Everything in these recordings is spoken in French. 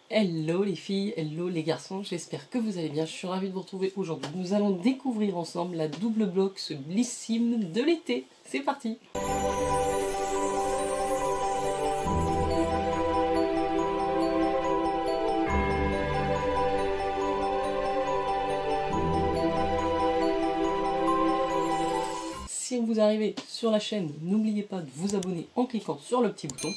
Hello les filles, hello les garçons, j'espère que vous allez bien, je suis ravie de vous retrouver aujourd'hui. Nous allons découvrir ensemble la double box Blissim de l'été. C'est parti! Si vous arrivez sur la chaîne, n'oubliez pas de vous abonner en cliquant sur le petit bouton.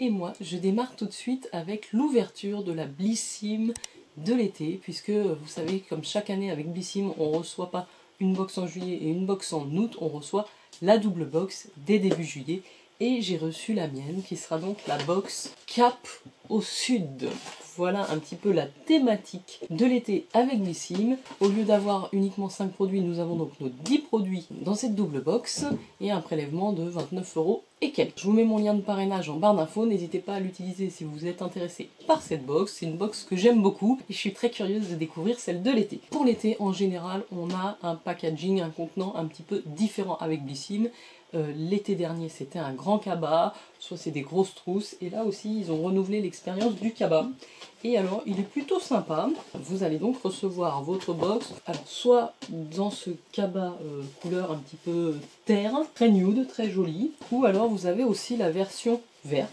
Et moi, je démarre tout de suite avec l'ouverture de la Blissim de l'été, puisque vous savez, comme chaque année avec Blissim, on ne reçoit pas une box en juillet et une box en août, on reçoit la double box dès début juillet. Et j'ai reçu la mienne, qui sera donc la box Cap au Sud. Voilà un petit peu la thématique de l'été avec Blissim. Au lieu d'avoir uniquement 5 produits, nous avons donc nos 10 produits dans cette double box et un prélèvement de 29 € et quelques. Je vous mets mon lien de parrainage en barre d'infos, n'hésitez pas à l'utiliser si vous êtes intéressé par cette box. C'est une box que j'aime beaucoup et je suis très curieuse de découvrir celle de l'été. Pour l'été, en général, on a un packaging, un contenant un petit peu différent avec Blissim. L'été dernier c'était un grand cabas, soit c'est des grosses trousses, et là aussi ils ont renouvelé l'expérience du cabas. Et alors il est plutôt sympa. Vous allez donc recevoir votre box, alors soit dans ce cabas couleur un petit peu terre, très nude, très jolie, ou alors vous avez aussi la version verte.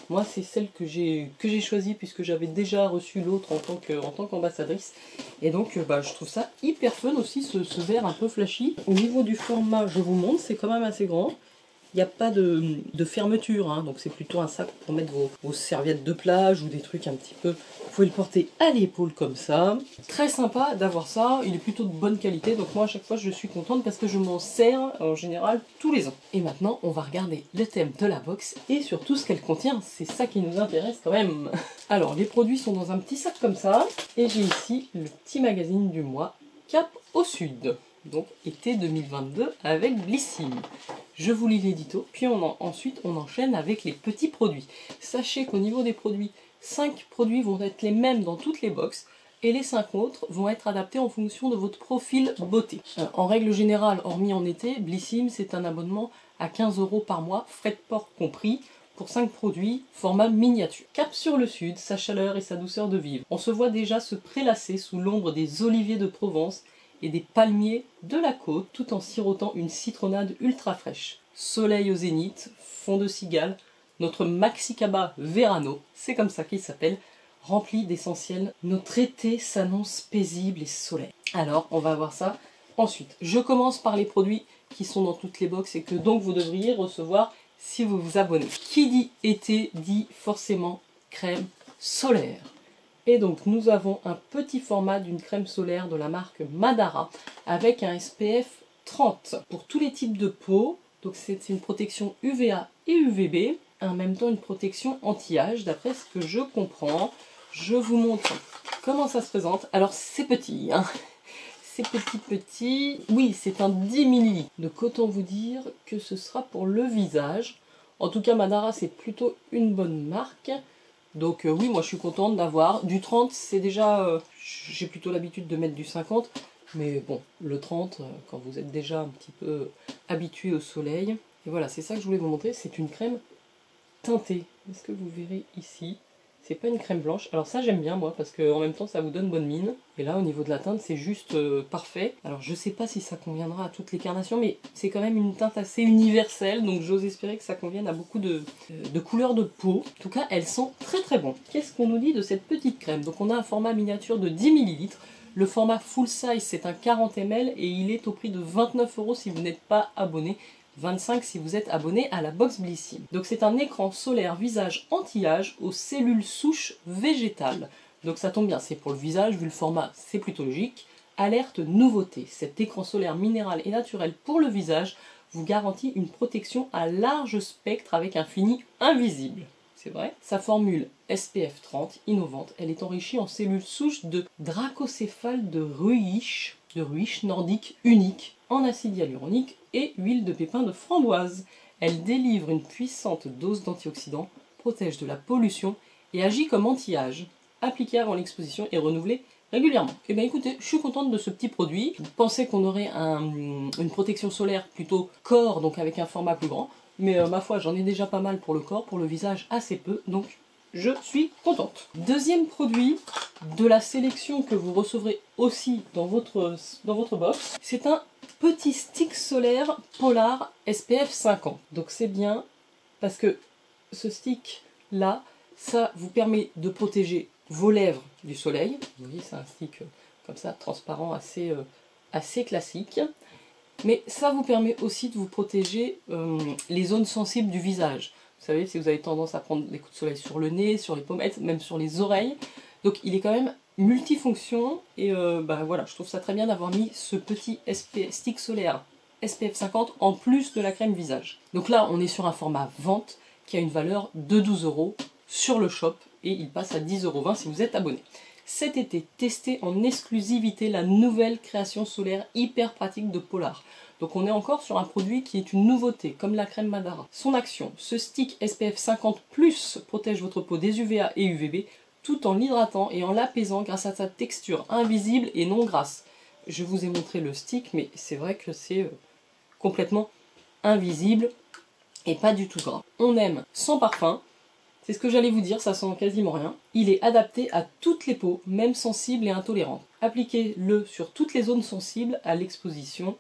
Moi c'est celle que j'ai choisie puisque j'avais déjà reçu l'autre en tant qu'ambassadrice. Et donc je trouve ça hyper fun aussi ce vert un peu flashy. Au niveau du format, je vous montre, c'est quand même assez grand. Il n'y a pas de fermeture, hein, donc c'est plutôt un sac pour mettre vos serviettes de plage ou des trucs un petit peu. Vous pouvez le porter à l'épaule comme ça. Très sympa d'avoir ça, il est plutôt de bonne qualité, donc moi à chaque fois je suis contente parce que je m'en sers en général tous les ans. Et maintenant on va regarder le thème de la box et surtout ce qu'elle contient, c'est ça qui nous intéresse quand même. Alors les produits sont dans un petit sac comme ça, et j'ai ici le petit magazine du mois Cap au Sud. Donc été 2022 avec Blissim. Je vous lis l'édito, puis ensuite on enchaîne avec les petits produits. Sachez qu'au niveau des produits, 5 produits vont être les mêmes dans toutes les boxes, et les 5 autres vont être adaptés en fonction de votre profil beauté. En règle générale, hormis en été, Blissim c'est un abonnement à 15 € par mois, frais de port compris, pour 5 produits, format miniature. Cap sur le sud, sa chaleur et sa douceur de vivre. On se voit déjà se prélasser sous l'ombre des oliviers de Provence et des palmiers de la côte, tout en sirotant une citronnade ultra fraîche. Soleil au zénith, fond de cigale, notre maxi cabas Verano, c'est comme ça qu'il s'appelle, rempli d'essentiels. Notre été s'annonce paisible et solaire. Alors, on va voir ça ensuite. Je commence par les produits qui sont dans toutes les boxes et que donc vous devriez recevoir si vous vous abonnez. Qui dit été dit forcément crème solaire. Et donc nous avons un petit format d'une crème solaire de la marque Madara avec un SPF 30 pour tous les types de peau. Donc c'est une protection UVA et UVB, en même temps une protection anti-âge d'après ce que je comprends. Je vous montre comment ça se présente. Alors c'est petit, hein. C'est petit. Oui, c'est un 10 ml. Donc autant vous dire que ce sera pour le visage. En tout cas Madara c'est plutôt une bonne marque. Donc oui, moi je suis contente d'avoir. Du 30, c'est déjà... j'ai plutôt l'habitude de mettre du 50. Mais bon, le 30, quand vous êtes déjà un petit peu habitué au soleil. Et voilà, c'est ça que je voulais vous montrer. C'est une crème teintée. Est-ce que vous verrez ici? C'est pas une crème blanche. Alors ça j'aime bien moi, parce qu'en même temps ça vous donne bonne mine. Et là au niveau de la teinte c'est juste parfait. Alors je sais pas si ça conviendra à toutes les carnations, mais c'est quand même une teinte assez universelle. Donc j'ose espérer que ça convienne à beaucoup de couleurs de peau. En tout cas elle sent très très bon. Qu'est-ce qu'on nous dit de cette petite crème? Donc on a un format miniature de 10 ml. Le format full size c'est un 40 ml et il est au prix de 29 € si vous n'êtes pas abonné. 25 si vous êtes abonné à la box Blissim. Donc c'est un écran solaire visage anti-âge aux cellules souches végétales. Donc ça tombe bien, c'est pour le visage, vu le format c'est plutôt logique. Alerte nouveauté, cet écran solaire minéral et naturel pour le visage vous garantit une protection à large spectre avec un fini invisible. C'est vrai. Sa formule SPF 30, innovante, elle est enrichie en cellules souches de dracocéphale de ruche nordique unique, en acide hyaluronique et huile de pépins de framboise. Elle délivre une puissante dose d'antioxydants, protège de la pollution et agit comme anti-âge, appliqué avant l'exposition et renouvelé régulièrement. Et bien écoutez, je suis contente de ce petit produit. Je pensais qu'on aurait une protection solaire plutôt corps, donc avec un format plus grand. Mais ma foi, j'en ai déjà pas mal pour le corps, pour le visage assez peu, donc je suis contente. Deuxième produit de la sélection que vous recevrez aussi dans votre box, c'est un petit stick solaire Polar SPF 50. Donc c'est bien parce que ce stick là, ça vous permet de protéger vos lèvres du soleil. Vous voyez, c'est un stick comme ça, transparent, assez classique. Mais ça vous permet aussi de vous protéger les zones sensibles du visage. Vous savez, si vous avez tendance à prendre des coups de soleil sur le nez, sur les pommettes, même sur les oreilles. Donc il est quand même multifonction. Et voilà, je trouve ça très bien d'avoir mis ce petit stick solaire SPF 50 en plus de la crème visage. Donc là, on est sur un format vente qui a une valeur de 12 € sur le shop. Et il passe à 10,20 € si vous êtes abonné. Cet été, testez en exclusivité la nouvelle création solaire hyper pratique de Polar. Donc on est encore sur un produit qui est une nouveauté, comme la crème Madara. Son action, ce stick SPF 50+ protège votre peau des UVA et UVB, tout en l'hydratant et en l'apaisant grâce à sa texture invisible et non grasse. Je vous ai montré le stick, mais c'est vrai que c'est complètement invisible et pas du tout gras. On aime sans parfum. C'est ce que j'allais vous dire, ça sent quasiment rien. Il est adapté à toutes les peaux, même sensibles et intolérantes. Appliquez-le sur toutes les zones sensibles à l'exposition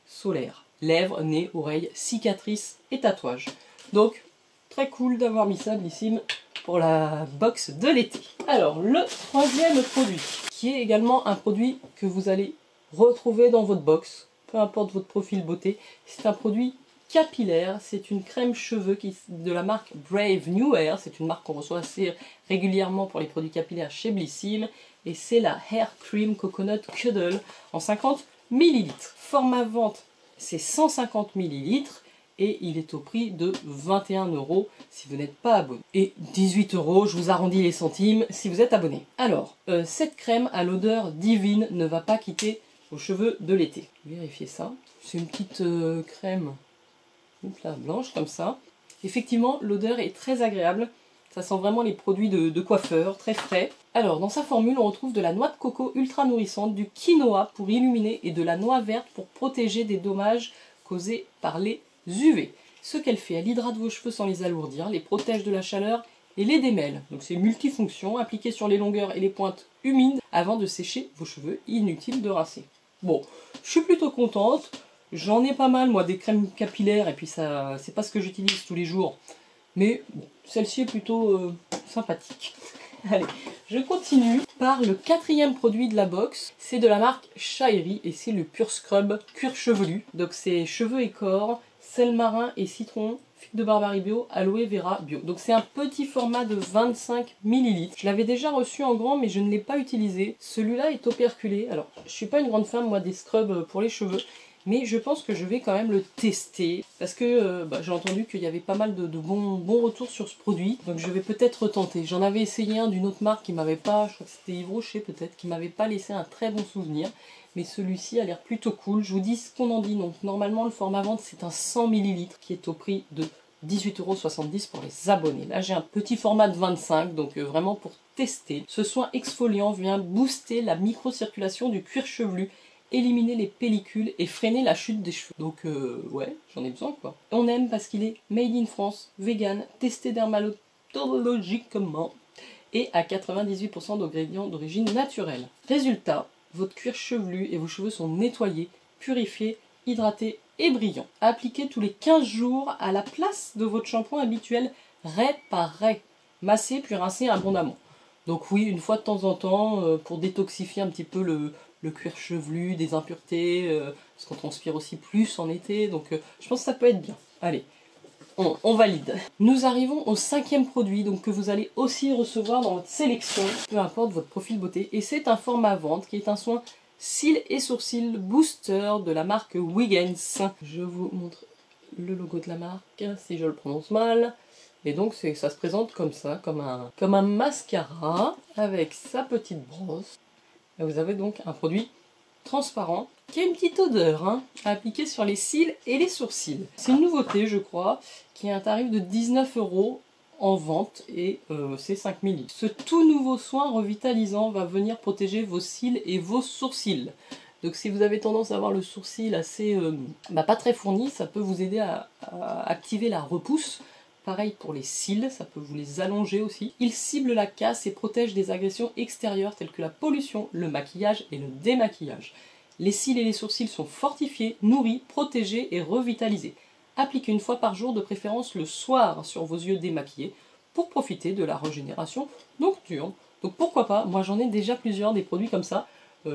solaire. Lèvres, nez, oreilles, cicatrices et tatouages. Donc, très cool d'avoir mis ça, Blissim, pour la box de l'été. Alors, le troisième produit, qui est également un produit que vous allez retrouver dans votre box, peu importe votre profil beauté, c'est un produit capillaire, c'est une crème cheveux de la marque Brave New Hair, c'est une marque qu'on reçoit assez régulièrement pour les produits capillaires chez Blissim, et c'est la Hair Cream Coconut Cuddle en 50 ml. Format vente, c'est 150 ml et il est au prix de 21 € si vous n'êtes pas abonné. Et 18 €, je vous arrondis les centimes, si vous êtes abonné. Alors, cette crème à l'odeur divine ne va pas quitter vos cheveux de l'été. Vérifiez ça. C'est une petite crème blanche comme ça. Effectivement, l'odeur est très agréable. Ça sent vraiment les produits de coiffeur, très frais. Alors, dans sa formule, on retrouve de la noix de coco ultra nourrissante, du quinoa pour illuminer et de la noix verte pour protéger des dommages causés par les UV. Ce qu'elle fait, elle hydrate vos cheveux sans les alourdir, les protège de la chaleur et les démêle. Donc c'est multifonction, appliquée sur les longueurs et les pointes humides avant de sécher vos cheveux, inutile de rincer. Bon, je suis plutôt contente. J'en ai pas mal, moi, des crèmes capillaires, et puis ça, c'est pas ce que j'utilise tous les jours. Mais bon, celle-ci est plutôt sympathique. Allez, je continue par le quatrième produit de la box. C'est de la marque Shaeri, et c'est le Pure Scrub cuir chevelu. Donc c'est cheveux et corps, sel marin et citron, figue de barbarie bio, aloe vera bio. Donc c'est un petit format de 25 ml. Je l'avais déjà reçu en grand, mais je ne l'ai pas utilisé. Celui-là est operculé. Alors, je suis pas une grande fan, moi, des scrubs pour les cheveux. Mais je pense que je vais quand même le tester parce que j'ai entendu qu'il y avait pas mal de bons retours sur ce produit. Donc je vais peut-être retenter. J'en avais essayé un d'une autre marque qui m'avait pas, je crois que c'était Yves Rocher peut-être, qui m'avait pas laissé un très bon souvenir. Mais celui-ci a l'air plutôt cool. Je vous dis ce qu'on en dit. Donc normalement le format vente c'est un 100 ml qui est au prix de 18,70 € pour les abonnés. Là j'ai un petit format de 25, donc vraiment pour tester. Ce soin exfoliant vient booster la microcirculation du cuir chevelu, éliminer les pellicules et freiner la chute des cheveux. Donc ouais, j'en ai besoin quoi. On aime parce qu'il est made in France, vegan, testé dermatologiquement et à 98% d'ingrédients d'origine naturelle. Résultat, votre cuir chevelu et vos cheveux sont nettoyés, purifiés, hydratés et brillants. Appliquez tous les 15 jours à la place de votre shampoing habituel, réparé. Massez puis rincez abondamment. Donc oui, une fois de temps en temps, pour détoxifier un petit peu le cuir chevelu, des impuretés, parce qu'on transpire aussi plus en été, donc je pense que ça peut être bien. Allez, on valide. Nous arrivons au cinquième produit, donc que vous allez aussi recevoir dans votre sélection, peu importe votre profil beauté, et c'est un format vente qui est un soin cils et sourcils booster de la marque Wiggins. Je vous montre le logo de la marque, si je le prononce mal. Et donc ça se présente comme ça, comme un mascara, avec sa petite brosse. Et vous avez donc un produit transparent qui a une petite odeur à appliquer sur les cils et les sourcils. C'est une nouveauté, je crois, qui a un tarif de 19 € en vente et c'est 5 ml. Ce tout nouveau soin revitalisant va venir protéger vos cils et vos sourcils. Donc si vous avez tendance à avoir le sourcil assez pas très fourni, ça peut vous aider à activer la repousse pareil pour les cils, ça peut vous les allonger aussi. Il cible la casse et protège des agressions extérieures telles que la pollution, le maquillage et le démaquillage. Les cils et les sourcils sont fortifiés, nourris, protégés et revitalisés. Appliquez une fois par jour, de préférence le soir, sur vos yeux démaquillés, pour profiter de la régénération nocturne. Donc pourquoi pas, moi j'en ai déjà plusieurs des produits comme ça.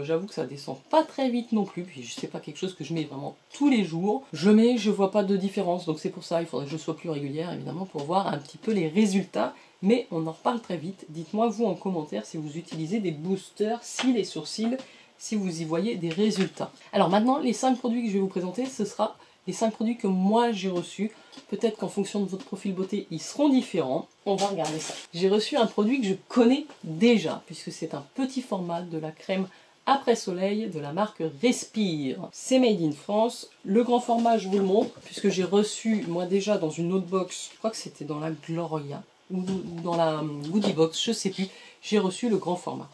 J'avoue que ça descend pas très vite non plus, puis c'est pas quelque chose que je mets vraiment tous les jours. Je vois pas de différence, donc c'est pour ça, il faudrait que je sois plus régulière évidemment pour voir un petit peu les résultats. Mais on en reparle très vite. Dites-moi vous en commentaire si vous utilisez des boosters cils et sourcils, si vous y voyez des résultats. Alors maintenant, les 5 produits que je vais vous présenter, ce sera les 5 produits que moi j'ai reçus. Peut-être qu'en fonction de votre profil beauté, ils seront différents. On va regarder ça. J'ai reçu un produit que je connais déjà, puisque c'est un petit format de la crème après soleil de la marque Respire. C'est made in France. Le grand format, je vous le montre, puisque j'ai reçu, moi déjà, dans une autre box, je crois que c'était dans la Gloria, ou dans la Goodie Box, je sais plus, j'ai reçu le grand format.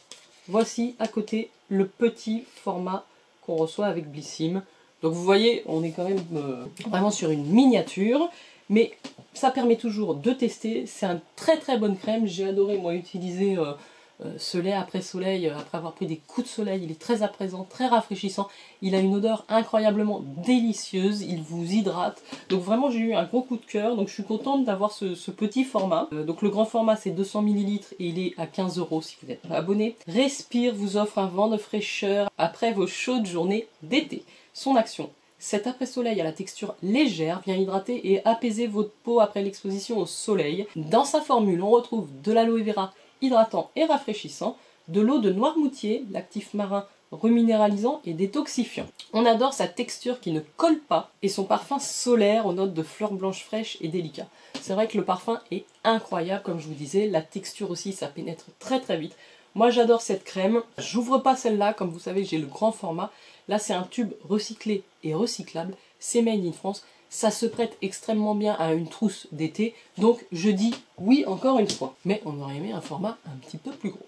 Voici à côté le petit format qu'on reçoit avec Blissim. Donc vous voyez, on est quand même vraiment sur une miniature, mais ça permet toujours de tester. C'est une très très bonne crème. J'ai adoré moi utiliser ce lait après soleil, après avoir pris des coups de soleil. Il est très apaisant, très rafraîchissant. Il a une odeur incroyablement délicieuse, il vous hydrate. Donc vraiment j'ai eu un gros coup de cœur, donc je suis contente d'avoir ce petit format. Donc le grand format c'est 200 ml et il est à 15 € si vous n'êtes pas abonné. Respire vous offre un vent de fraîcheur après vos chaudes journées d'été. Son action: cet après-soleil à la texture légère vient hydrater et apaiser votre peau après l'exposition au soleil. Dans sa formule, on retrouve de l'aloe vera hydratant et rafraîchissant, de l'eau de noirmoutier, l'actif marin reminéralisant et détoxifiant. On adore sa texture qui ne colle pas et son parfum solaire aux notes de fleurs blanches fraîches et délicat. C'est vrai que le parfum est incroyable, comme je vous disais, la texture aussi, ça pénètre très très vite. Moi j'adore cette crème, j'ouvre pas celle-là, comme vous savez j'ai le grand format. Là c'est un tube recyclé et recyclable, c'est made in France, ça se prête extrêmement bien à une trousse d'été, donc je dis oui encore une fois. Mais on aurait aimé un format un petit peu plus gros.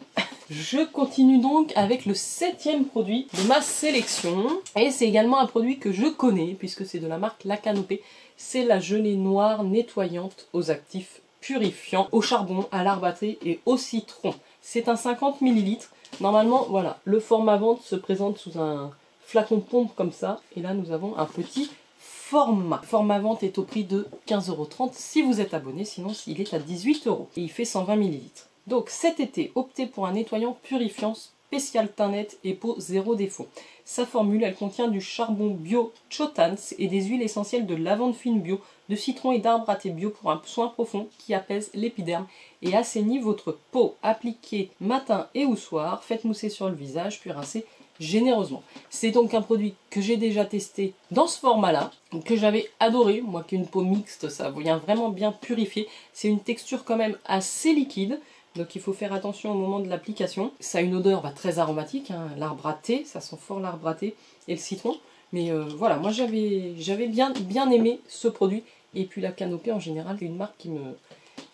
Je continue donc avec le 7e produit de ma sélection, et c'est également un produit que je connais, puisque c'est de la marque La Canopée. C'est la gelée noire nettoyante aux actifs purifiants, au charbon, à l'arbre à thé et au citron. C'est un 50 ml. Normalement, voilà, le format vente se présente sous un flacon pompe comme ça. Et là, nous avons un petit format. Le format vente est au prix de 15,30 € si vous êtes abonné. Sinon, il est à 18 € et il fait 120 ml. Donc cet été, optez pour un nettoyant purifiant spécial teint net et peau zéro défaut. Sa formule, elle contient du charbon bio Chotans et des huiles essentielles de lavande fine bio, de citron et d'arbre à thé bio pour un soin profond qui apaise l'épiderme et assainit votre peau. Appliquez matin et ou soir, faites mousser sur le visage puis rincez généreusement. C'est donc un produit que j'ai déjà testé dans ce format-là, que j'avais adoré. Moi qui ai une peau mixte, ça vient vraiment bien purifier. C'est une texture quand même assez liquide. Donc il faut faire attention au moment de l'application. Ça a une odeur très aromatique, hein, l'arbre à thé, ça sent fort l'arbre à thé et le citron. Mais voilà, moi j'avais bien aimé ce produit. Et puis La Canopée en général, c'est une marque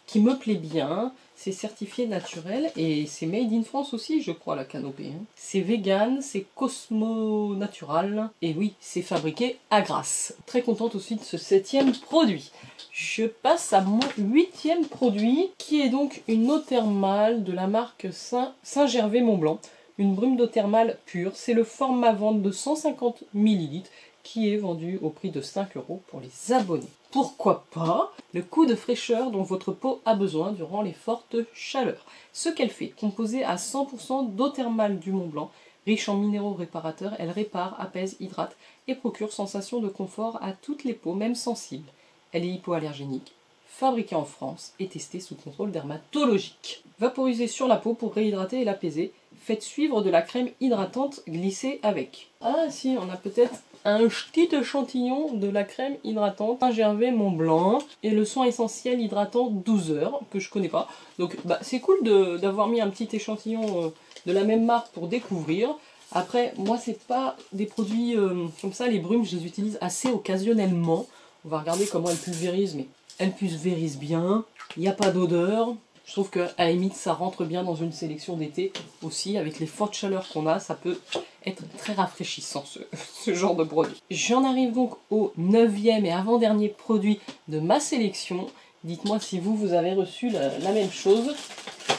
qui me plaît bien. C'est certifié naturel et c'est made in France aussi, je crois, La Canopée. Hein. C'est vegan, c'est Cosmo Natural et oui, c'est fabriqué à Grasse. Très contente aussi de ce 7e produit. Je passe à mon 8e produit qui est donc une eau thermale de la marque Saint-Gervais-Mont-Blanc. Une brume d'eau thermale pure. C'est le format vente de 150 ml qui est vendu au prix de 5 € pour les abonnés. Pourquoi pas le coup de fraîcheur dont votre peau a besoin durant les fortes chaleurs. Ce qu'elle fait, composée à 100% d'eau thermale du Mont Blanc, riche en minéraux réparateurs, elle répare, apaise, hydrate et procure sensation de confort à toutes les peaux, même sensibles. Elle est hypoallergénique, fabriquée en France et testée sous contrôle dermatologique. Vaporisée sur la peau pour réhydrater et l'apaiser. Faites suivre de la crème hydratante glissée avec. Ah si, on a peut-être un petit échantillon de la crème hydratante Saint-Gervais-Mont-Blanc et le soin essentiel hydratant 12 heures que je connais pas. Donc c'est cool d'avoir mis un petit échantillon de la même marque pour découvrir. Après, moi c'est pas des produits comme ça, les brumes je les utilise assez occasionnellement. On va regarder comment elles pulvérisent, mais elles pulvérisent bien, il n'y a pas d'odeur. Je trouve qu'à la limite, ça rentre bien dans une sélection d'été aussi. Avec les fortes chaleurs qu'on a, ça peut être très rafraîchissant ce genre de produit. J'en arrive donc au 9e et avant-dernier produit de ma sélection. Dites-moi si vous avez reçu la même chose.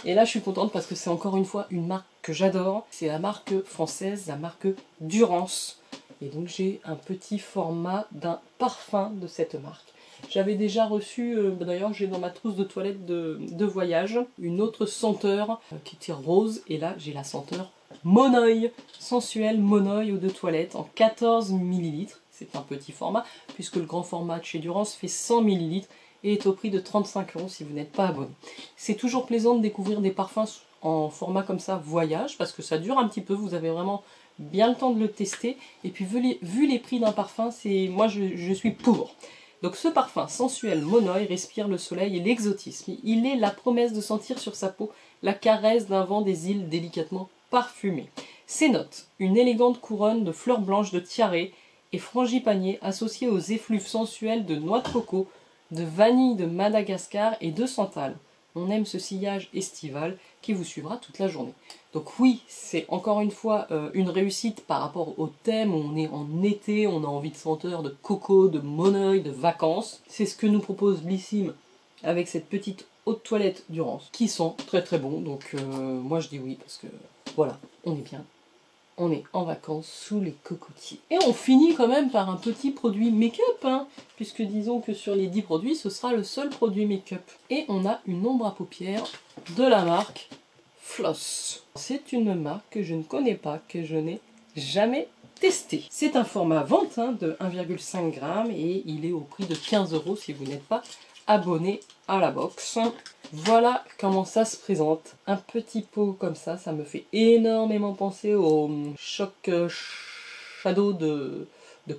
Et là, je suis contente parce que c'est encore une fois une marque que j'adore. C'est la marque française, la marque Durance. Et donc, j'ai un petit format d'un parfum de cette marque. J'avais déjà reçu, d'ailleurs, j'ai dans ma trousse de toilette de voyage, une autre senteur qui était rose. Et là, j'ai la senteur Monoï, sensuelle Monoï eau de toilette en 14 ml. C'est un petit format, puisque le grand format de chez Durance fait 100 ml. Et est au prix de 35 € si vous n'êtes pas abonné. C'est toujours plaisant de découvrir des parfums en format comme ça, voyage, parce que ça dure un petit peu, vous avez vraiment bien le temps de le tester. Et puis vu les prix d'un parfum, moi je suis pour. Donc ce parfum sensuel Monoï respire le soleil et l'exotisme. Il est la promesse de sentir sur sa peau la caresse d'un vent des îles délicatement parfumé. Ses notes, une élégante couronne de fleurs blanches de tiare et frangipanier associée aux effluves sensuels de noix de coco, de vanille de Madagascar et de santal. On aime ce sillage estival qui vous suivra toute la journée. Donc oui, c'est encore une fois une réussite par rapport au thème. On est en été, on a envie de senteurs de coco, de monoï, de vacances. C'est ce que nous propose Blissim avec cette petite eau de toilette Durance qui sent très très bon. Donc moi je dis oui parce que voilà, on est bien. On est en vacances sous les cocotiers. Et on finit quand même par un petit produit make-up, hein, puisque disons que sur les 10 produits, ce sera le seul produit make-up. Et on a une ombre à paupières de la marque Floss. C'est une marque que je ne connais pas, que je n'ai jamais testée. C'est un format vente de 1,5 g et il est au prix de 15 € si vous n'êtes pas abonné à la box. Voilà comment ça se présente. Un petit pot comme ça me fait énormément penser au Shock Shadow de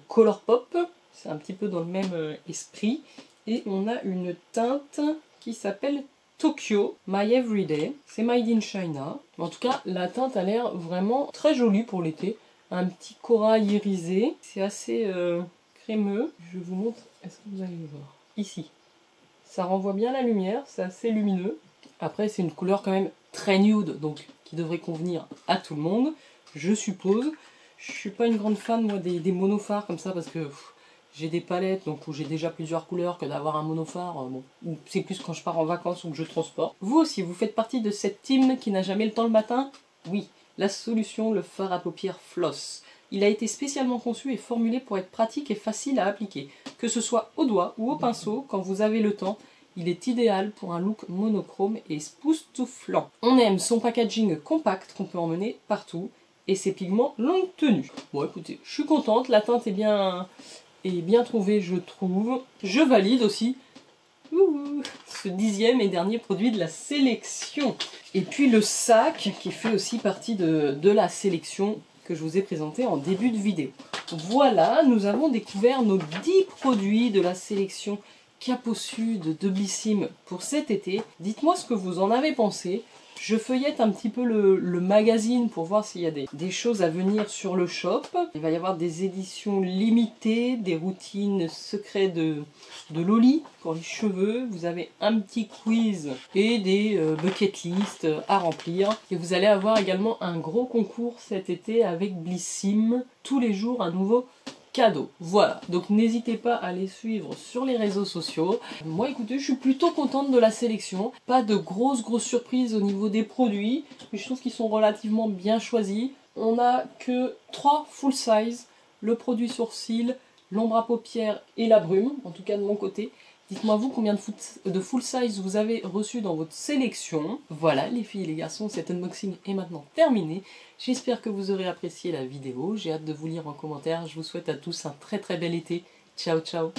Colourpop. C'est un petit peu dans le même esprit. Et on a une teinte qui s'appelle Tokyo My Everyday. C'est Made in China. En tout cas, la teinte a l'air vraiment très jolie pour l'été. Un petit corail irisé. C'est assez crémeux. Je vous montre. Est-ce que vous allez le voir? Ici. Ça renvoie bien la lumière, c'est assez lumineux. Après, c'est une couleur quand même très nude, donc qui devrait convenir à tout le monde, je suppose. Je suis pas une grande fan, moi, des monophares comme ça, parce que j'ai des palettes, donc où j'ai déjà plusieurs couleurs, que d'avoir un monophare, bon, c'est plus quand je pars en vacances ou que je transporte. Vous aussi, vous faites partie de cette team qui n'a jamais le temps le matin? Oui, la solution, le fard à paupières Floss. Il a été spécialement conçu et formulé pour être pratique et facile à appliquer. Que ce soit au doigt ou au pinceau, quand vous avez le temps, il est idéal pour un look monochrome et époustouflant. On aime son packaging compact qu'on peut emmener partout et ses pigments longue tenue. Bon écoutez, je suis contente, la teinte est bien trouvée je trouve. Je valide aussi ce 10e et dernier produit de la sélection. Et puis le sac qui fait aussi partie de la sélection que je vous ai présenté en début de vidéo. Voilà, nous avons découvert nos 10 produits de la sélection Capo Sud de Blissim pour cet été. Dites-moi ce que vous en avez pensé. Je feuillette un petit peu le magazine pour voir s'il y a des choses à venir sur le shop. Il va y avoir des éditions limitées, des routines secrets de Loli pour les cheveux. Vous avez un petit quiz et des bucket list à remplir. Et vous allez avoir également un gros concours cet été avec Blissim. Tous les jours un nouveau cadeau. Voilà, donc n'hésitez pas à les suivre sur les réseaux sociaux. Moi écoutez, je suis plutôt contente de la sélection. Pas de grosses surprises au niveau des produits, mais je trouve qu'ils sont relativement bien choisis. On n'a que 3 full size, le produit sourcil, l'ombre à paupières et la brume, en tout cas de mon côté. Dites-moi vous combien de full size vous avez reçu dans votre sélection. Voilà les filles et les garçons, cet unboxing est maintenant terminé. J'espère que vous aurez apprécié la vidéo. J'ai hâte de vous lire en commentaire. Je vous souhaite à tous un très bel été. Ciao ciao.